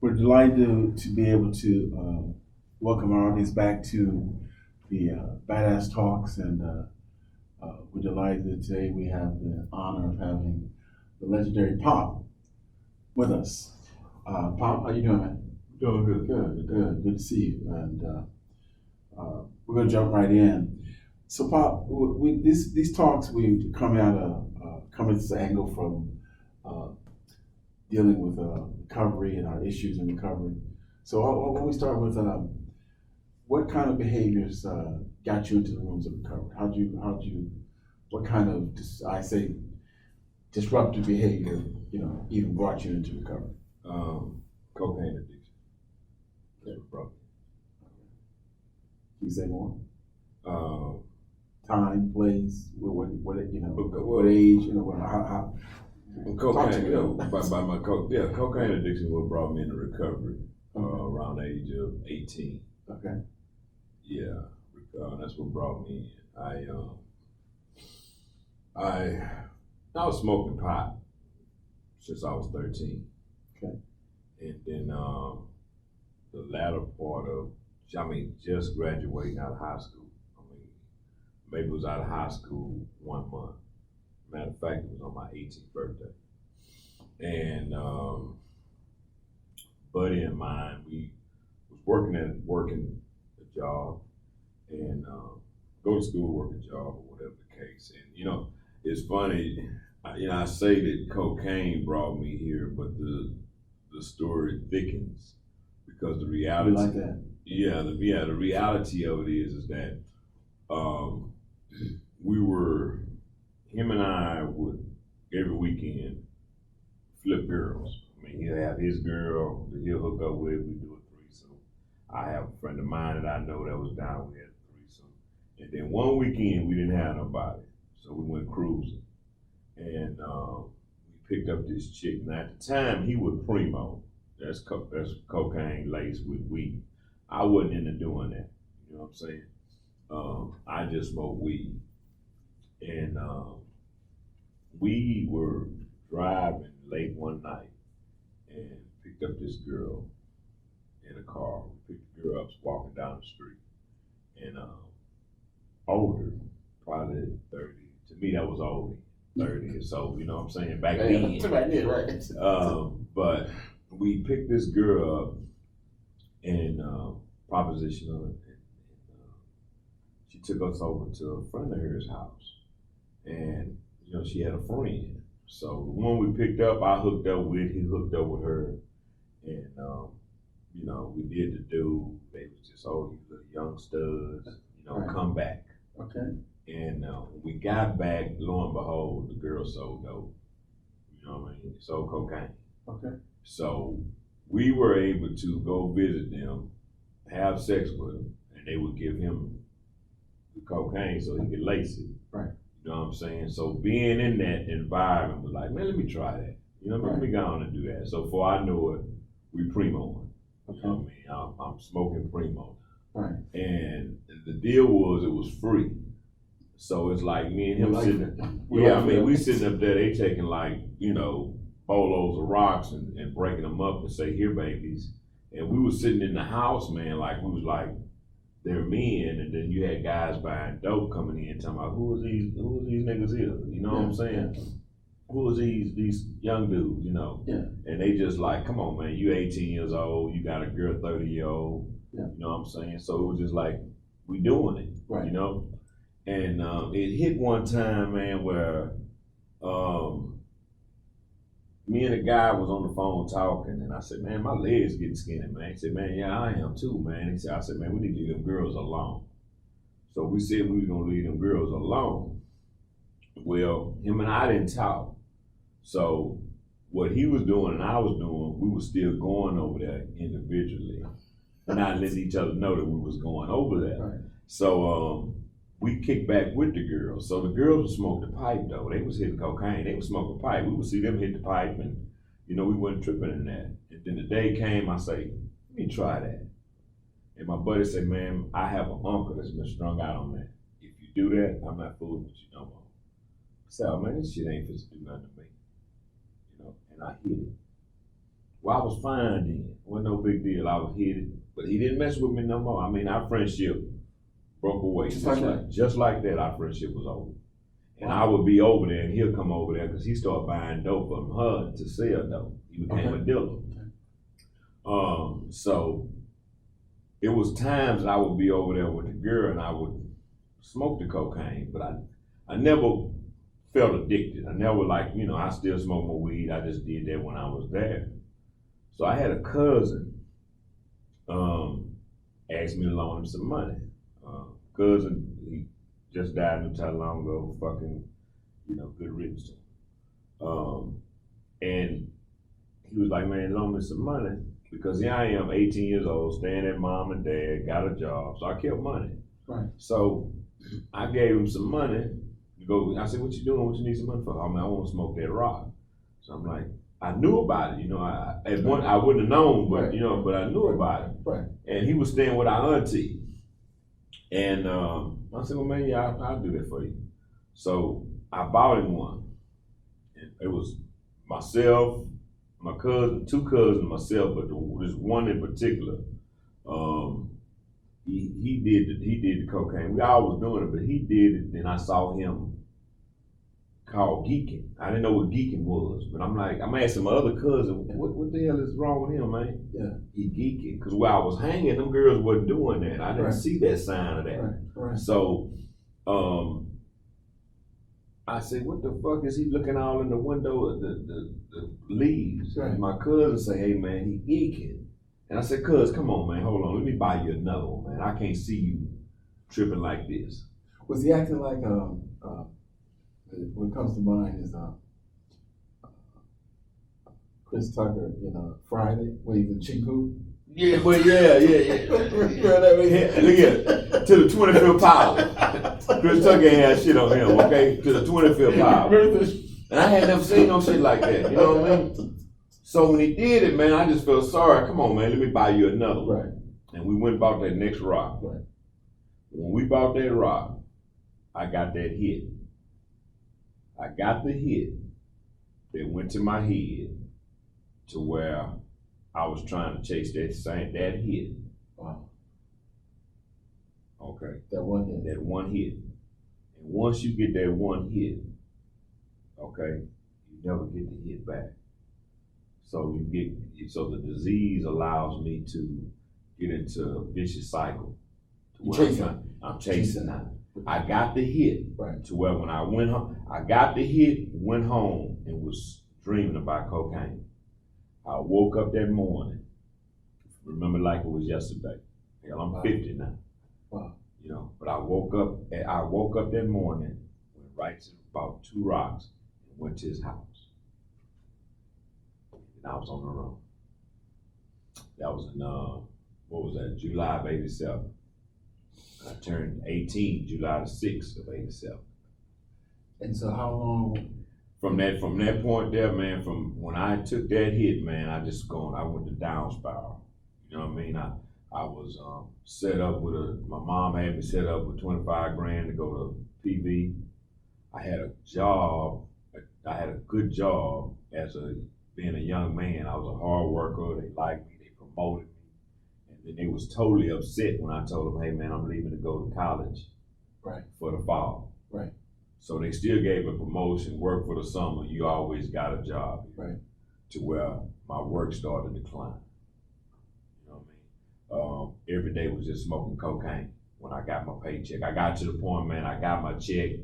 We're delighted to be able to welcome our audience back to the Badass Talks, and we're delighted that today we have the honor of having the legendary Pop with us. Pop, how you doing, man? Doing good. Good to see you. And we're gonna jump right in. So, Pop, these talks we come at this angle from uh, dealing with recovery and our issues in recovery. So, why don't we start with what kind of behaviors got you into the rooms of recovery? What kind of, I say, disruptive behavior, even brought you into recovery? Cocaine addiction. That's what brought Can you say more? me. Time, place, Okay, what age, how talk to Cocaine, me. cocaine addiction what brought me into recovery around the age of 18. Okay. Yeah, that's what brought me in. I was smoking pot since I was 13. Okay. And then the latter part of, just graduating out of high school. Maybe was out of high school 1 month. Matter of fact, it was on my 18th birthday. And buddy and mine, we was working a job and go to school, work a job, or whatever the case. And it's funny. I say that cocaine brought me here, but the story thickens because the reality. You like that? The reality of it is that um, him and I would every weekend flip girls. He'll have his girl that he'll hook up with. We do a threesome. I have a friend of mine that I know that was down. We had a threesome. And then one weekend we didn't have nobody, so we went cruising, and we picked up this chick. Now at the time he was primo. That's cocaine laced with weed. I wasn't into doing that. You know what I'm saying? I just smoked weed, and we were driving late one night and picked up this girl in a car. We picked the girl up, walking down the street, and older, probably 30. To me, that was old. 30 or so, you know what I'm saying? Back then. Right. But we picked this girl up and propositioned her. And, she took us over to a friend of hers house. And, she had a friend. So the one we picked up, I hooked up with, he hooked up with her. And, we did the do. They was just, you little young studs, Right. come back. Okay. And when we got back, lo and behold, the girl sold dope. You know what I mean? Sold cocaine. Okay. So we were able to go visit them, have sex with them, and they would give him the cocaine so he could lace it. Right. You know what I'm saying? So being in that environment was like, man, let me try that. Let me go on and do that. So before I knew it, we primo. Okay. You know what I mean? I'm smoking primo. Right. And the deal was it was free. So it's like me and him we sitting up there, they taking bolos of rocks and breaking them up and say, here, babies. And we was sitting in the house, man, like we was like, they're men, and then you had guys buying dope coming in talking about who is these niggas here? You know what I'm saying? Yeah. Who is these young dudes, Yeah. And they just like, come on, man, you 18 years old, you got a girl 30-year-old, Yeah. You know what I'm saying? So it was just like, we doing it, Right. And it hit one time, man, where me and a guy was on the phone talking, and I said, man, my legs getting skinny, man. He said, man, yeah, I am too, man. I said, man, we need to leave them girls alone. So we said we was gonna leave them girls alone. Well, him and I didn't talk. So what he was doing and I was doing, we were still going over there individually, not letting each other know that we was going over there. Right. So we kicked back with the girls. So the girls would smoke the pipe though. They was hitting cocaine. They was smoking pipe. We would see them hit the pipe, and we wasn't tripping in that. And then the day came, I say, let me try that. And my buddy said, man, I have an uncle that's been strung out on that. If you do that, I'm not fooling with you no more. I said, oh man, this shit ain't supposed to do nothing to me. And I hit it. Well, I was fine then. Wasn't no big deal. I was hit it. But he didn't mess with me no more. I mean, our friendship broke away. Just like that, our friendship was over. And I would be over there, and he'll come over there because he started buying dope from her to sell dope. He became a dealer. So it was times that I would be over there with the girl, and I would smoke the cocaine, but I never felt addicted. I never I still smoke my weed. I just did that when I was there. So I had a cousin asked me to loan him some money. Cousin, he just died not too long ago, fucking, good riddance to him. And he was like, man, loan me some money, because here I am, 18 years old, staying at mom and dad, got a job, so I kept money. Right. So I gave him some money to go. I said, what you doing? What you need some money for? I mean, I want to smoke that rock. So I'm like, I knew about it, I wouldn't have known, but but I knew about it. Right. And he was staying with our auntie. And I said, well, man, yeah, I'll do that for you. So I bought him one. And it was myself, my cousin, two cousins, myself, but this one in particular, he did the cocaine. We all was doing it, but he did it. Then I saw him called geeking. I didn't know what geeking was, but I'm asking my other cousin, what the hell is wrong with him, man? Yeah. He geeking. Because where I was hanging, them girls wasn't doing that. I didn't see that sign of that. Right. So I said, what the fuck is he looking all in the window of the leaves? Right. And my cousin say, hey man, he geeking. And I said, cuz, come on man, hold on, let me buy you another one, man. I can't see you tripping like this. Was he acting like what comes to mind is Chris Tucker in Friday, when he's in Chiku? Yeah, but yeah. Look at to the 25th power. Chris Tucker ain't had shit on him, okay? To the 25th power. And I had never seen no shit like that, you know what I mean? So when he did it, man, I just felt sorry. Come on, man, let me buy you another one. Right. And we went and bought that next rock. Right. When we bought that rock, I got that hit. I got the hit that went to my head to where I was trying to chase that hit. Wow. Okay. That one hit. That one hit. And once you get that one hit, okay, you never get the hit back. So the disease allows me to get into a vicious cycle. I'm chasing now. I got the hit. Right. To where when I went home, I got the hit, went home, and was dreaming about cocaine. I woke up that morning, remember like it was yesterday. Hell, I'm 50 now. Wow. But I woke up that morning, went right to about 2 rocks, and went to his house. And I was on the run. That was in, July of 87. I turned 18, July the 6th of 87. And so how long? From that point there, man, from when I took that hit, man, I went to down spiral. You know what I mean? I was set up my mom had me set up with 25 grand to go to PV. I had a job, I had a good job being a young man. I was a hard worker, they liked me, they promoted me. And then they was totally upset when I told them, hey man, I'm leaving to go to college. Right. For the fall. Right. So they still gave a promotion, work for the summer, you always got a job. Right. To where my work started to decline. You know what I mean? Every day was just smoking cocaine when I got my paycheck. I got to the point, man, I got my check,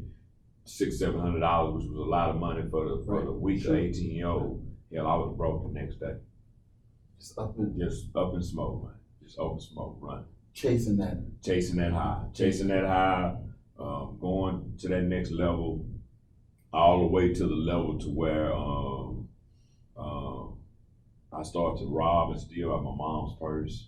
$600-700, which was a lot of money for the week of 18-year-old. Hell, I was broke the next day. Just up and smoke, man. Just up and smoke, run. Chasing that high, going to that next level, all the way to the level to where I started to rob and steal out my mom's purse.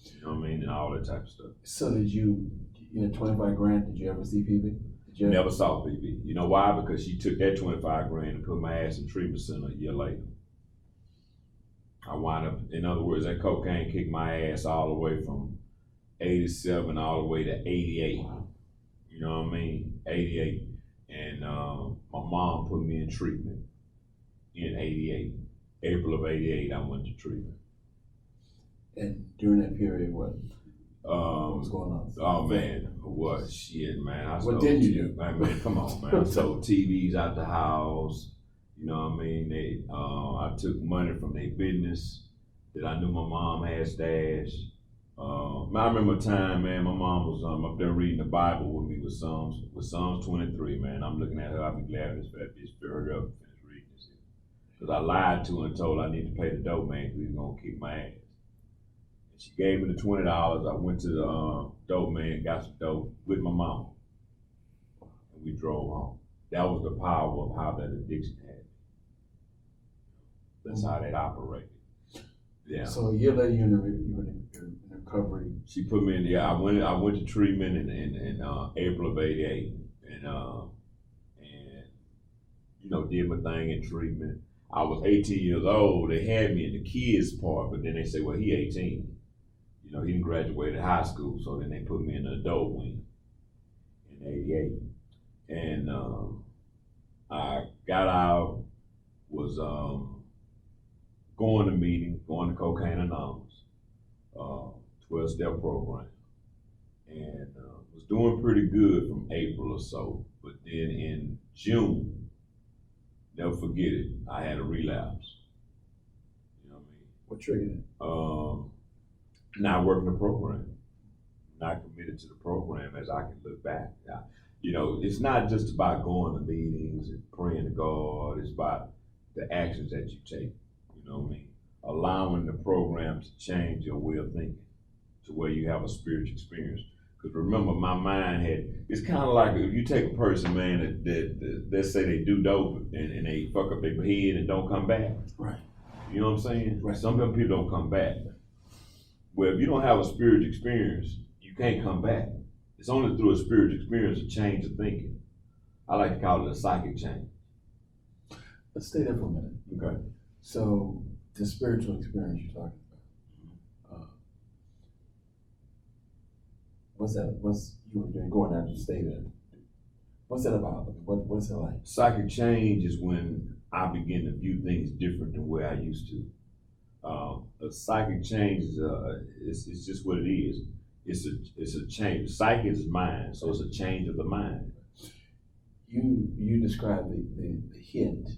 You know what I mean? And all that type of stuff. So you had 25 grand, did you ever see PV? Never saw PV. You know why? Because she took that 25 grand and put my ass in treatment center a year later. I wound up, in other words, that cocaine kicked my ass all the way from 87 all the way to 88. Wow. You know what I mean? 88. And my mom put me in treatment in 88. April of '88, I went to treatment. And during that period, what was going on? Oh man, what shit, man? What did you do? I mean, come on, man. I sold TVs out the house. You know what I mean? I took money from their business that I knew my mom had stashed. I remember a time, man, my mom was up there reading the Bible with me with Psalms 23, man. I'm looking at her, I'll be glad this fat bitch stirred up and finished reading this. Because I lied to her and told her I need to pay the dope man because he's going to kick my ass. And she gave me the $20. I went to the dope man, got some dope with my mom. And we drove home. That was the power of how that addiction had me. That's how that operated. Yeah. So a year later, you were in recovery. She put me in. Yeah, I went to treatment in April of '88, and you know, did my thing in treatment. I was 18 years old. They had me in the kids part, but then they said, well, he 18. You know, he didn't graduate high school, so then they put me in the adult wing in '88, and I got out, was going to meetings, going to Cocaine Anonymous, 12-step program, and was doing pretty good from April or so. But then in June, never forget it, I had a relapse. You know what I mean? What triggered it? Not working the program, not committed to the program as I can look back. You know, it's not just about going to meetings and praying to God, it's about the actions that you take. You know what I mean? Allowing the program to change your way of thinking to where you have a spiritual experience. Because remember, my mind it's kind of like if you take a person, man, that let's say they do dope and they fuck up their head and don't come back. Right. You know what I'm saying? Right. Some people don't come back. Well, if you don't have a spiritual experience, you can't come back. It's only through a spiritual experience a change of thinking. I like to call it a psychic change. Let's stay there for a minute. Okay. So the spiritual experience you're talking about, what's you were doing going out to stay there? What's that about? What's it like? Psychic change is when I begin to view things different than where I used to. A psychic change is it's just what it is. It's a change. Psychic is mind, so it's a change of the mind. You described the hit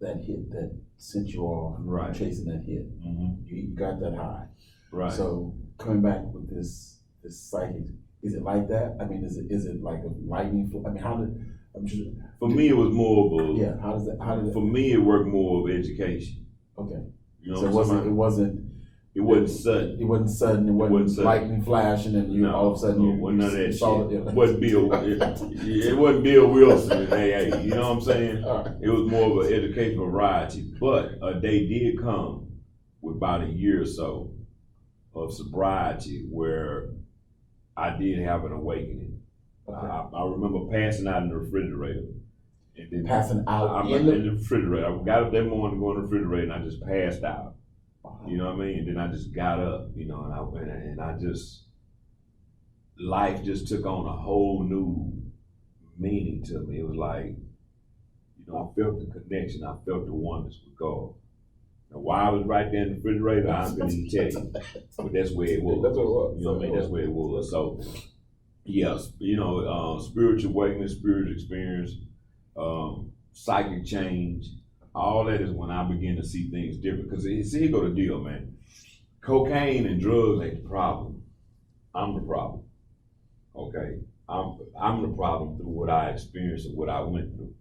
that sent you off, right? Chasing that hit. Mm-hmm. You got that high, right? So coming back with this psychic, is it like that? I mean, is it like a lightning? I mean, for me, it was more of a How does that? For me, it worked more of education. Okay. You know, so it wasn't sudden. It wasn't sudden. It wasn't lightning flashing, and all of a sudden none of that saw shit. it. It wasn't Bill. It wasn't Bill Wilson. Hey, you know what I'm saying? Right. It was more of an educational variety. But a day did come with about a year or so of sobriety where I did have an awakening. Okay. I remember passing out in the refrigerator. And then passing out in the refrigerator. I got up that morning, going to the refrigerator, and I just passed out. You know what I mean? And then I just got up, you know, and I just, life just took on a whole new meaning to me. It was like, you know, I felt the connection. I felt the oneness with God. Now, why I was right there in the refrigerator, I couldn't tell you. But that's where it was. That's what it was. You know what I mean? That's where it was. So, yes, you know, spiritual awakening, spiritual experience, psychic change, all that is when I begin to see things different. Because see, here go the deal, man. Cocaine and drugs ain't the problem. I'm the problem. Okay? I'm the problem through what I experienced and what I went through.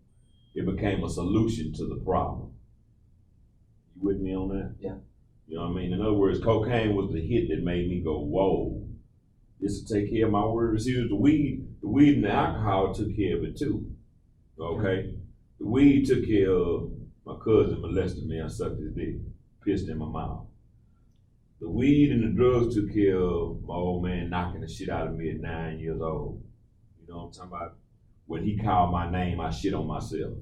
It became a solution to the problem. You with me on that? Yeah. You know what I mean? In other words, cocaine was the hit that made me go, whoa, this will take care of my worries. See, the weed and the alcohol took care of it too. Okay? The weed took care of my cousin molested me, I sucked his dick, pissed in my mouth. The weed and the drugs took care of my old man knocking the shit out of me at 9 years old. You know what I'm talking about? When he called my name, I shit on myself.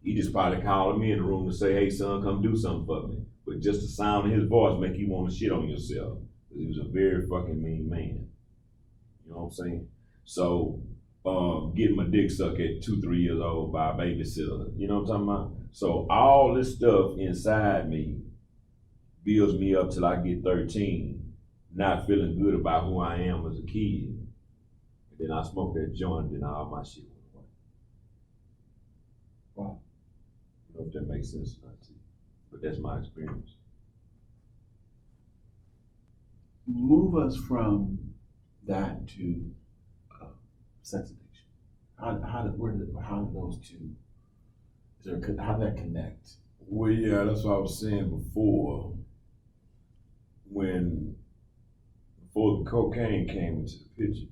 He just probably called me in the room to say, hey son, come do something for me. But just the sound of his voice make you want to shit on yourself. Because he was a very fucking mean man. You know what I'm saying? So, getting my dick sucked at 2-3 years old by a babysitter. You know what I'm talking about? So all this stuff inside me builds me up till I get 13, not feeling good about who I am as a kid. And then I smoke that joint, and all my shit went away. Wow. I don't know if that makes sense or not to you, but that's my experience. Move us from that to sex addiction. How do those two? How did that connect? Well, yeah, that's what I was saying before. Before the cocaine came into the picture,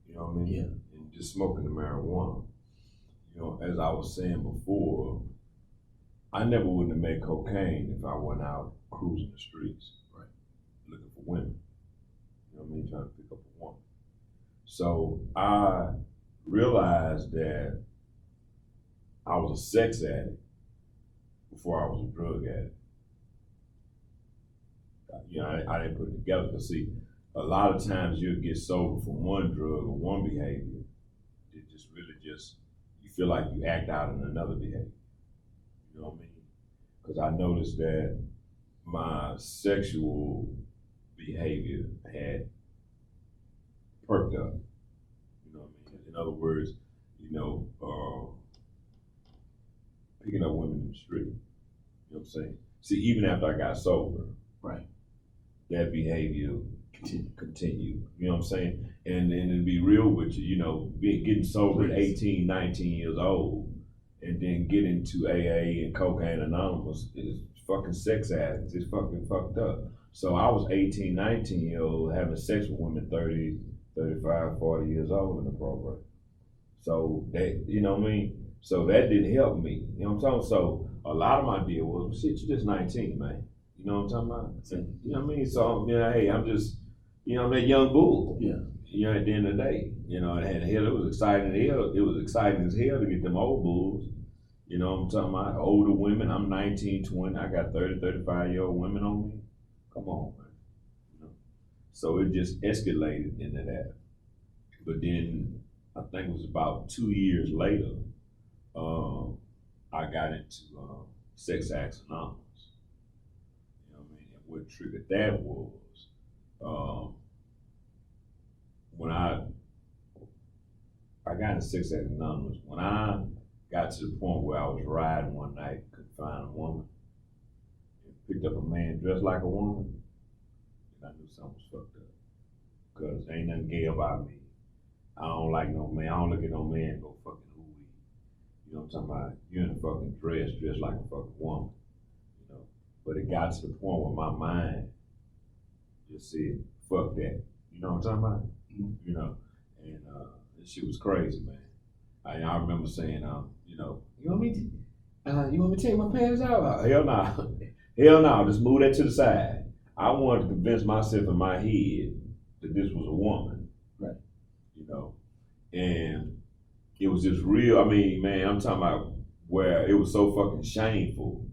you know what I mean? Yeah. And just smoking the marijuana. You know, as I was saying before, I never wouldn't have made cocaine if I went out cruising the streets, right, looking for women. You know what I mean? Trying to pick up a woman. So I realized that I was a sex addict before I was a drug addict. You know, I didn't put it together, because see, a lot of times you'll get sober from one drug or one behavior. It just really you feel like you act out in another behavior. You know what I mean? Because I noticed that my sexual behavior had perked up. You know what I mean? In other words, picking up women in the street. You know what I'm saying? See, even after I got sober, right, that behavior continued. You know what I'm saying? And to be real with you, getting sober at 18, 19 years old, and then getting to AA and Cocaine Anonymous is fucking sex addicts. It's fucking fucked up. So I was 18, 19 years old having sex with women 30, 35, 40 years old in the program. So that, you know what I mean? So that didn't help me. You know what I'm talking? So a lot of my deal was, well, shit, you're just 19, man. You know what I'm talking about? You know what I mean? So, hey, I'm just, I'm that young bull. Yeah. At the end of the day, and hell, it was exciting as hell. It was exciting as hell to get them old bulls. You know what I'm talking about? Older women. I'm 19, 20. I got 30, 35-year-old women on me. Come on, man. So it just escalated into that. But then I think it was about 2 years later, I got into Sex Acts Anonymous. You know what I mean? And what triggered that was when I got into Sex Acts Anonymous. When I got to the point where I was riding one night, couldn't find a woman, and picked up a man dressed like a woman, and I knew something was fucked up. Because ain't nothing gay about me. I don't like no man. I don't look at no man and go fucking hooey. You know what I'm talking about? You're in a fucking dressed like a fucking woman. But it got to the point where my mind just said, fuck that. You know what I'm talking about? Mm-hmm. And this shit was crazy, man. I remember saying, you want me to take my pants out? Hell no. Hell no, just move that to the side. I wanted to convince myself in my head that this was a woman. Right. And it was just real. I mean, man, I'm talking about where it was so fucking shameful,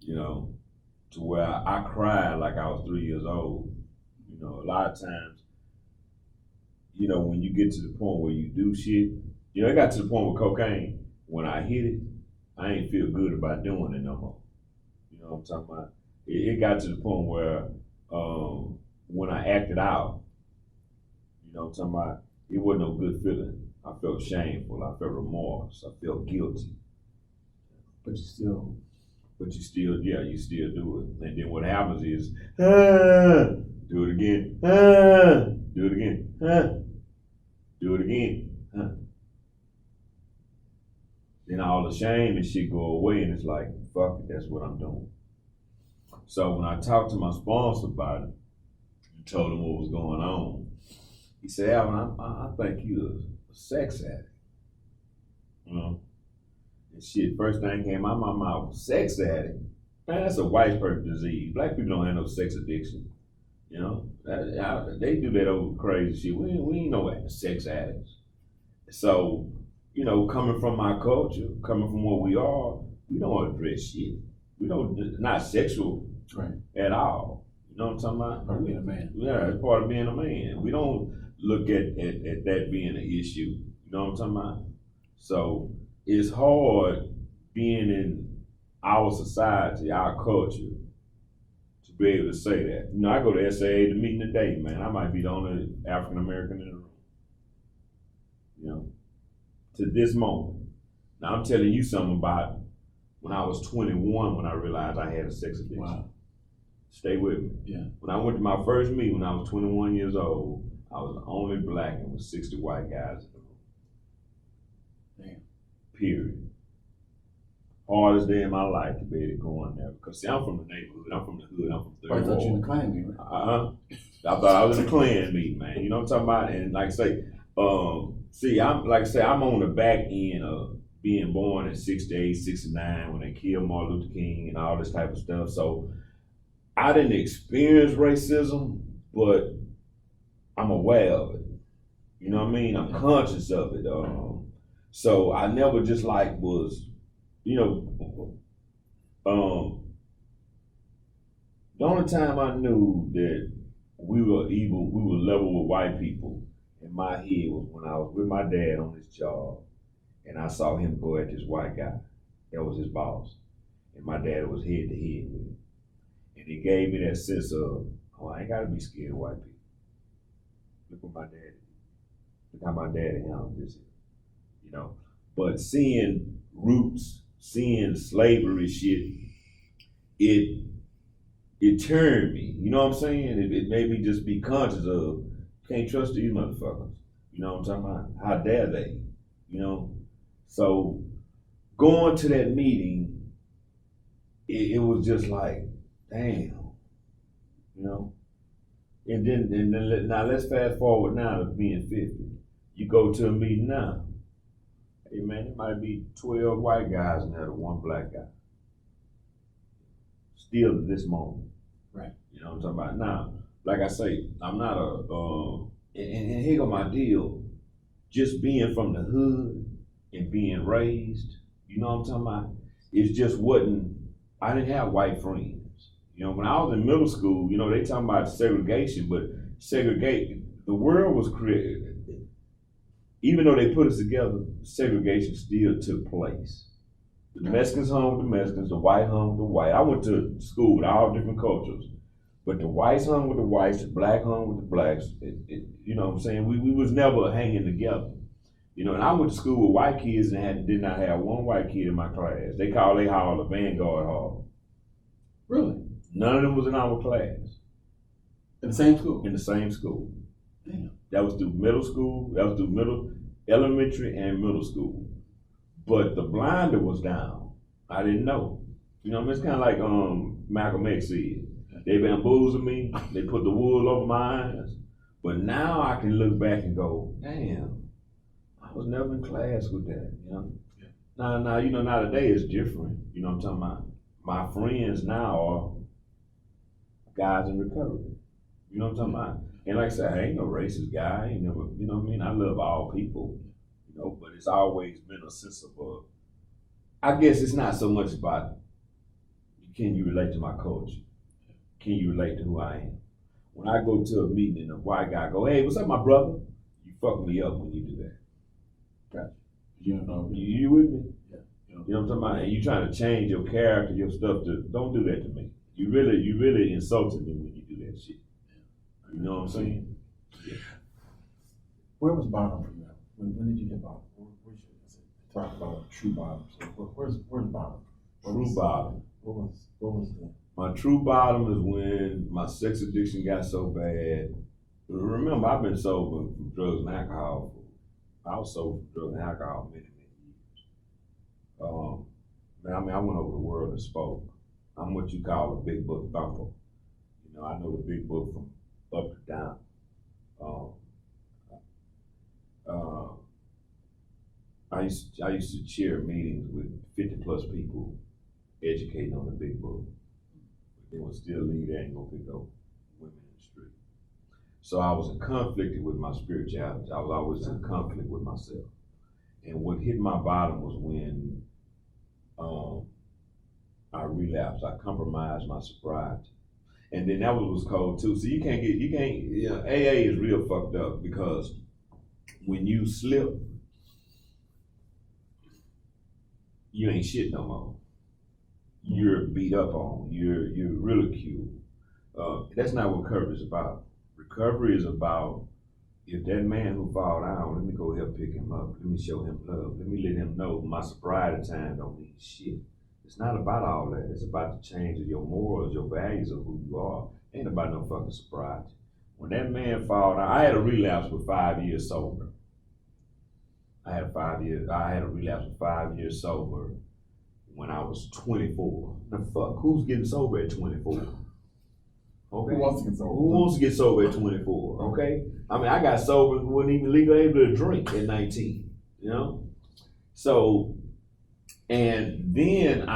to where I cried like I was 3 years old. A lot of times, when you get to the point where you do shit, it got to the point with cocaine, when I hit it, I ain't feel good about doing it no more. You know what I'm talking about? It got to the point where when I acted out, you know what I'm talking about, it wasn't no good feeling. I felt shameful. I felt remorse. I felt guilty. But you still, you still do it. And then what happens is, do it again, do it again, do it again. Then all the shame and shit go away, and it's like, fuck it, that's what I'm doing. So when I talked to my sponsor about it, and told him what was going on, he said, Alvin, I think you're a sex addict. And shit, first thing came out my mouth, sex addict. Man, that's a white person disease. Black people don't have no sex addiction. They do that old crazy shit. We ain't no sex addicts. So, coming from my culture, coming from what we are, we don't address shit. We don't, not sexual at all. You know what I'm talking about? Part of being a man. Yeah, it's part of being a man. We don't look at that being an issue. You know what I'm talking about? So it's hard being in our society, our culture, to be able to say that. You know, I go to SAA the meeting today, man. I might be the only African American in the room. You know, to this moment. Now I'm telling you something about when I was 21 when I realized I had a sex addiction. Wow. Stay with me. Yeah. When I went to my first meeting when I was 21 years old, I was the only black and with 60 white guys in the room. Damn. Period. Hardest day in my life to be able to go in there. Because see, I'm from the neighborhood, I'm from the hood, I'm from I third thought you ward. were claiming, right? I thought I was in a Klan meeting, man. You know what I'm talking about? And like I say, I'm on the back end of being born in 68, 69 when they killed Martin Luther King and all this type of stuff. So I didn't experience racism, but I'm aware of it. You know what I mean? I'm conscious of it. So I never just like was, you know, the only time I knew that we were level with white people in my head was when I was with my dad on his job and I saw him go at this white guy. That was his boss. And my dad was head to head with him. And it gave me that sense of, oh, I ain't gotta be scared of white people. Look what my dad did. Look how my dad handled this. You know. But seeing roots, seeing slavery shit, it turned me. You know what I'm saying? It made me just be conscious of, can't trust these motherfuckers. You know what I'm talking about? How dare they? You know? So going to that meeting, it was just like, damn. You know? And then now let's fast forward now to being 50. You go to a meeting now. Hey man, it might be 12 white guys in there to one black guy. Still to this moment. Right. You know what I'm talking about? Now, like I say, I'm not and here go my deal. Just being from the hood and being raised, you know what I'm talking about? It just wasn't, I didn't have white friends. You know, when I was in middle school, you know, they talking about segregation, but the world was created. Even though they put us together, segregation still took place. The Mexicans hung with the Mexicans, the white hung with the white. I went to school with all different cultures, but the whites hung with the whites, the black hung with the blacks. You know what I'm saying? We was never hanging together. You know, and I went to school with white kids and did not have one white kid in my class. They call their hall the Vanguard Hall. Really? None of them was in our class. In the same school? In the same school. Damn. That was through middle school, elementary and middle school. But the blinder was down. I didn't know. You know, it's kind of like Malcolm X said. They bamboozled me, they put the wool over my eyes. But now I can look back and go, damn, I was never in class with that, you know? Yeah. Now, you know, nowadays it's different. You know what I'm talking about? My friends now are guys in recovery. You know what I'm talking about? And like I said, I ain't no racist guy. I ain't never, you know what I mean? I love all people, you know, but it's always been a sense of, I guess it's not so much about, can you relate to my culture? Can you relate to who I am? When I go to a meeting and a white guy go, hey, what's up, my brother? You fuck me up when you do that. Gotcha. You don't know. You with me? Yeah. You know what I'm talking about? And you trying to change your character, your stuff don't do that to me. You really insulted me when you do that shit. You know what I'm saying? Yeah. Where was bottom for you? When did you get bottom? Where's your, talk about true bottom. So where's bottom? True bottom. What was the? My true bottom is when my sex addiction got so bad. Remember, I've been sober from drugs and alcohol. I was sober from drugs and alcohol many years. Man, I mean, I went over the world and spoke. I'm what you call a big book thumper. You know, I know the big book from up to down. I used to chair meetings with 50 plus people educating on the big book. They would still leave there and go pick up women in the street. So I was in conflict with my spirituality. I was always in conflict with myself. And what hit my bottom was when I relapsed. I compromised my sobriety. And then that was cold too. So AA is real fucked up because when you slip, you ain't shit no more. You're beat up on, you're ridiculed. That's not what recovery is about. Recovery is about if that man who fall down, let me go help pick him up. Let me show him love. Let me let him know my sobriety time don't mean shit. It's not about all that. It's about the change of your morals, your values of who you are. Ain't about no fucking sobriety. When that man fall down, I had a relapse with 5 years sober. I had a relapse with 5 years sober when I was 24. The fuck, who's getting sober at 24? Okay. Who wants to get sober? Who wants to get sober at 24? Okay. I mean, I got sober and wasn't even legally able to drink at 19. You know. So, and then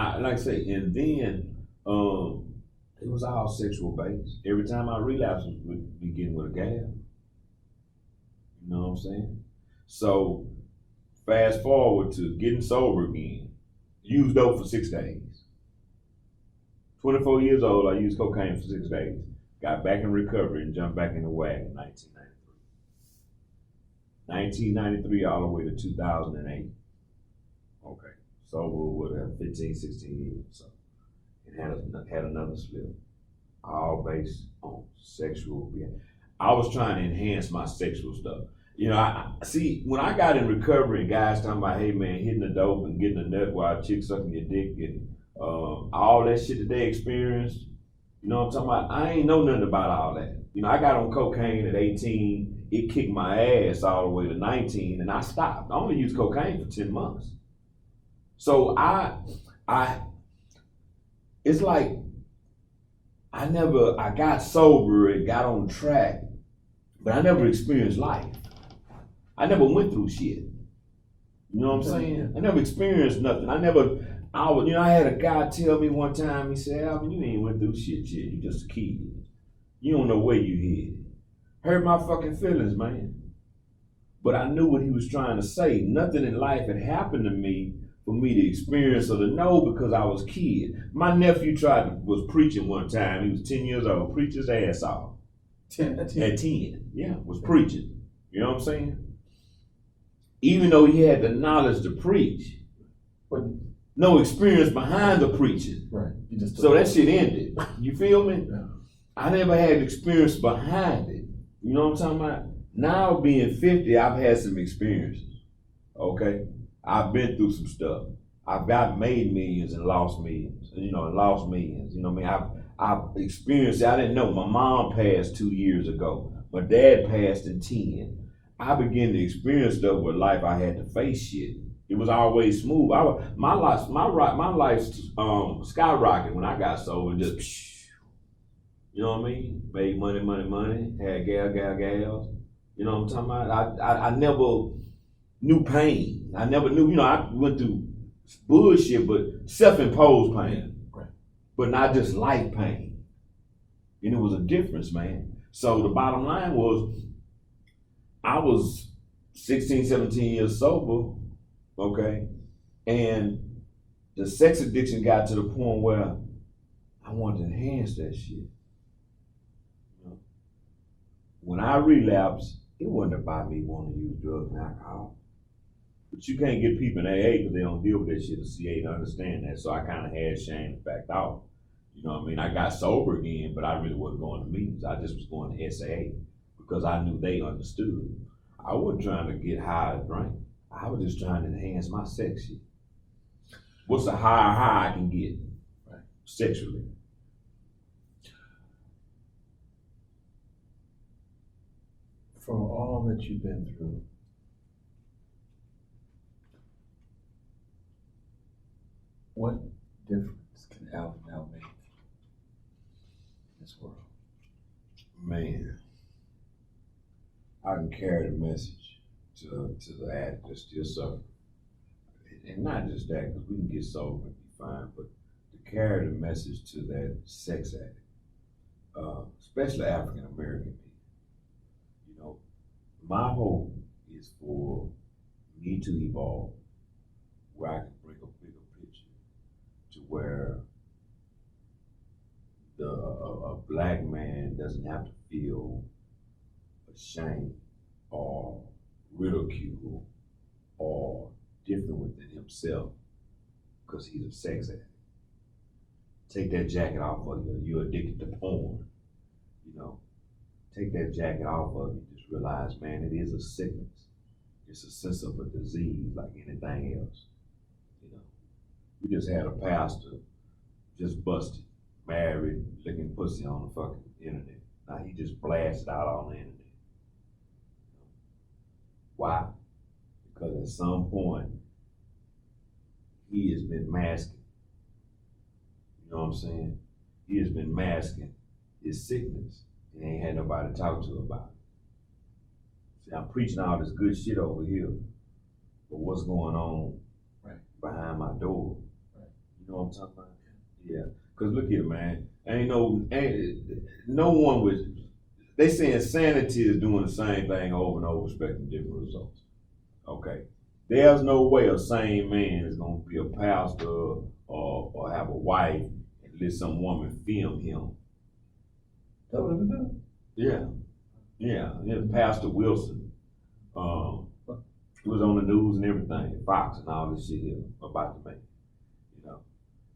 it was all sexual based. Every time I relapsed, was would begin with a gal. You know what I'm saying? So, fast forward to getting sober again. Used dope for 6 days. 24 years old, I used cocaine for 6 days. Got back in recovery and jumped back in the wagon in 1993. 1993 all the way to 2008. Okay. Sober with 15, 16 years. So it had another slip. All based on sexual behavior. I was trying to enhance my sexual stuff. You know, I see when I got in recovery and guys talking about, hey man, hitting the dope and getting a nut while a chick sucking your dick and all that shit that they experienced. You know what I'm talking about? I ain't know nothing about all that. You know, I got on cocaine at 18. It kicked my ass all the way to 19, and I stopped. I only used cocaine for 10 months. So it's like I got sober and got on track, but I never experienced life. I never went through shit. You know what I'm saying? I never experienced nothing. I had a guy tell me one time, he said, Alvin, you ain't went through shit yet. You just a kid. You don't know where you hid. Hurt my fucking feelings, man. But I knew what he was trying to say. Nothing in life had happened to me for me to experience or to know because I was a kid. My nephew was preaching one time. He was 10 years old, preached his ass off. 10. At 10, yeah, was preaching. You know what I'm saying? Even though he had the knowledge to preach, But no experience behind the preaching. right. You just So that shit ended. You feel me? Yeah. I never had experience behind it. You know what I'm talking about? Now being 50, I've had some experiences. Okay? I've been through some stuff. I've made millions and lost millions. You know, and lost millions. You know what I mean? I've experienced it. I didn't know. My mom passed 2 years ago. My dad passed in 10. I began to experience stuff with life. I had to face shit. It was always smooth. My life skyrocketed when I got sober. Just, you know what I mean? Made money. Had gals. You know what I'm talking about? I never knew pain. I never knew. You know, I went through bullshit, but self-imposed pain, Right. but not just life pain. And it was a difference, man. So the bottom line was, I was 16, 17 years sober. Okay, and the sex addiction got to the point where I wanted to enhance that shit. You know? When I relapsed, it wasn't about me wanting to use drugs and alcohol. But you can't get people in AA because they don't deal with that shit. The CA to understand that. So I kind of had shame and backed off. You know what I mean? I got sober again, but I really wasn't going to meetings. I just was going to SAA because I knew they understood. I wasn't trying to get high or drink. I was just trying to enhance my sex shit. What's the higher high I can get, right, sexually? For all that you've been through, what difference can Alvin now make in this world? Man, I can carry the message to the addict that's still suffering. And not just that, because we can get sober and be fine, but to carry the message to that sex addict, especially African American people. You know, my hope is for me to evolve where I can bring a bigger picture to where a black man doesn't have to feel ashamed or ridicule or different within himself because he's a sex addict. Take that jacket off of you. You're addicted to porn. take that jacket off of you, just realize, man, it is a sickness. It's a sense of a disease like anything else. You know, we just had a pastor just busted, married, licking pussy on the fucking internet. Now he just blasted out on the internet. Why? Because at some point, he has been masking. You know what I'm saying? He has been masking his sickness and ain't had nobody to talk to about it. See, I'm preaching all this good shit over here, but what's going on behind my door? Right. You know what I'm talking about? Yeah. Cause look here, man. Ain't no one with. They saying sanity is doing the same thing over and over, expecting different results. Okay. There's no way a sane man is gonna be a pastor or have a wife and let some woman film him. Yeah. Pastor Wilson. He was on the news and everything, Fox and all this shit here about the man. You know.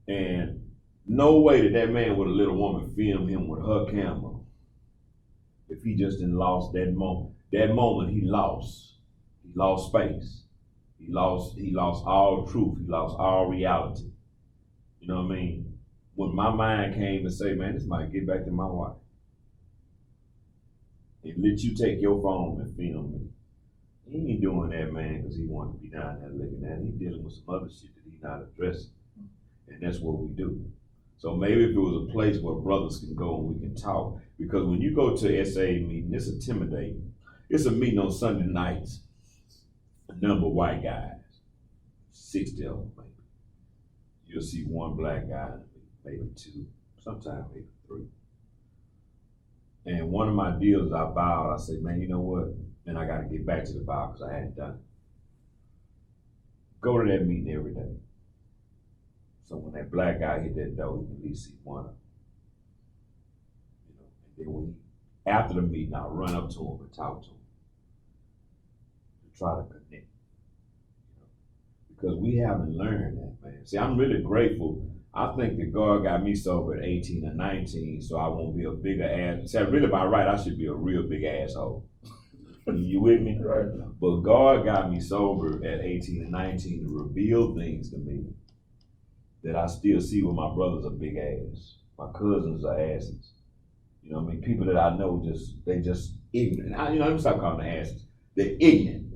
And no way that man would have let a woman film him with her camera if he just didn't lost that moment. That moment he lost. He lost space. He lost all truth. He lost all reality. You know what I mean? When my mind came to say, man, this might get back to my wife. And let you take your phone and film me. He ain't doing that, man, because he wanted to be down there looking at it. He's dealing with some other shit that he's not addressing. And that's what we do. So maybe if it was a place where brothers can go and we can talk, because when you go to SA meeting, it's intimidating. It's a meeting on Sunday nights, a number of white guys, 60 of them maybe. You'll see one black guy, maybe two, sometimes maybe three. And one of my deals, I vowed, I said, man, you know what? Man, I got to get back to the vow because I hadn't done it. Go to that meeting every day. So when that black guy hit that door, he can at least see one of them. You know, and then when after the meeting, I'll run up to him and talk to him to try to connect. You know, because we haven't learned that, man. See, I'm really grateful. I think that God got me sober at 18 or 19, so I won't be a bigger ass. See, really by right, I should be a real big asshole. You with me? Right. But God got me sober at 18 and 19 to reveal things to me that I still see when my brothers are big ass. My cousins are asses. You know what I mean? People that I know they just ignorant. Let me stop calling them asses. They're ignorant.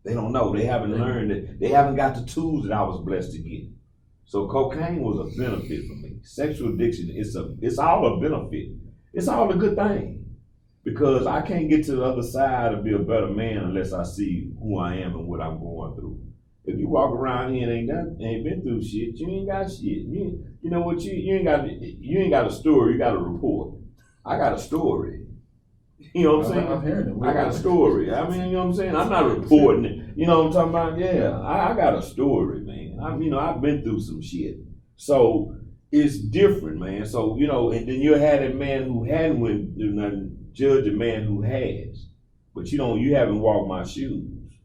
They don't know. They haven't learned it. They haven't got the tools that I was blessed to get. So cocaine was a benefit for me. Sexual addiction, it's all a benefit. It's all a good thing. Because I can't get to the other side and be a better man unless I see who I am and what I'm going through. If you walk around here and ain't been through shit, you ain't got shit. You know what? You ain't got a story. You got a report. I got a story. You know what I'm saying? I'm hearing it. I got a story. I mean, you know what I'm saying? I'm not reporting it. You know what I'm talking about? Yeah, I got a story, man. I've been through some shit. So it's different, man. So, and then you had a man who hadn't went through nothing. Judge a man who has, but you haven't walked my shoes,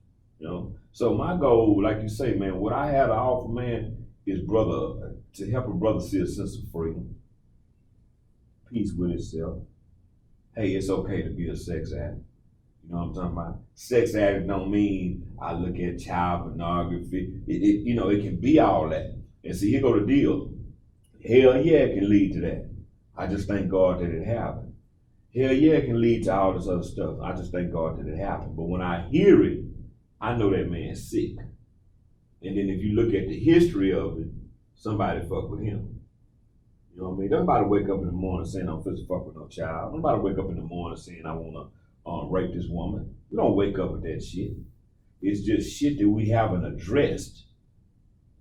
So my goal, like you say, man, what I had to offer, man, is to help a brother see a sense of freedom, peace with itself. Hey, it's okay to be a sex addict. You know what I'm talking about? Sex addict don't mean I look at child pornography. It can be all that. And see, here go the deal. Hell yeah, it can lead to that. I just thank God that it happened. Hell yeah, it can lead to all this other stuff. I just thank God that it happened. But when I hear it, I know that man's sick. And then if you look at the history of it, somebody fuck with him. You know what I mean? Nobody wake up in the morning saying I'm supposed to fuck with no child. Nobody wake up in the morning saying I want to rape this woman. We don't wake up with that shit. It's just shit that we haven't addressed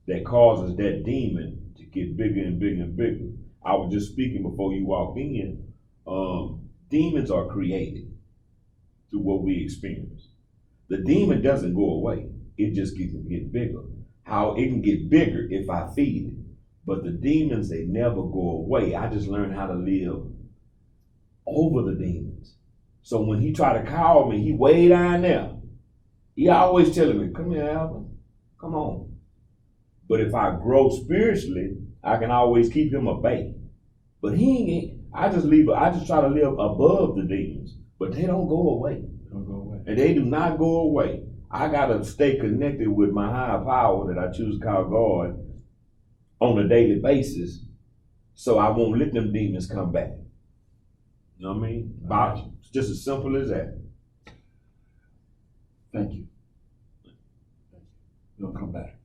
that causes that demon to get bigger and bigger and bigger. I was just speaking before you walked in. Demons are created through what we experience. The demon doesn't go away. It just can get bigger. How it can get bigger if I feed it. But the demons, they never go away. I just learned how to live over the demons. So when he try to call me, he way down there. He always telling me, come here, Alvin. Come on. But if I grow spiritually, I can always keep him at bay. But he ain't. I just try to live above the demons, but they don't go away. Don't go away. And they do not go away. I gotta stay connected with my higher power that I choose to call God on a daily basis, so I won't let them demons come back. You know what I mean? It's just as simple as that. Thank you. We'll come back.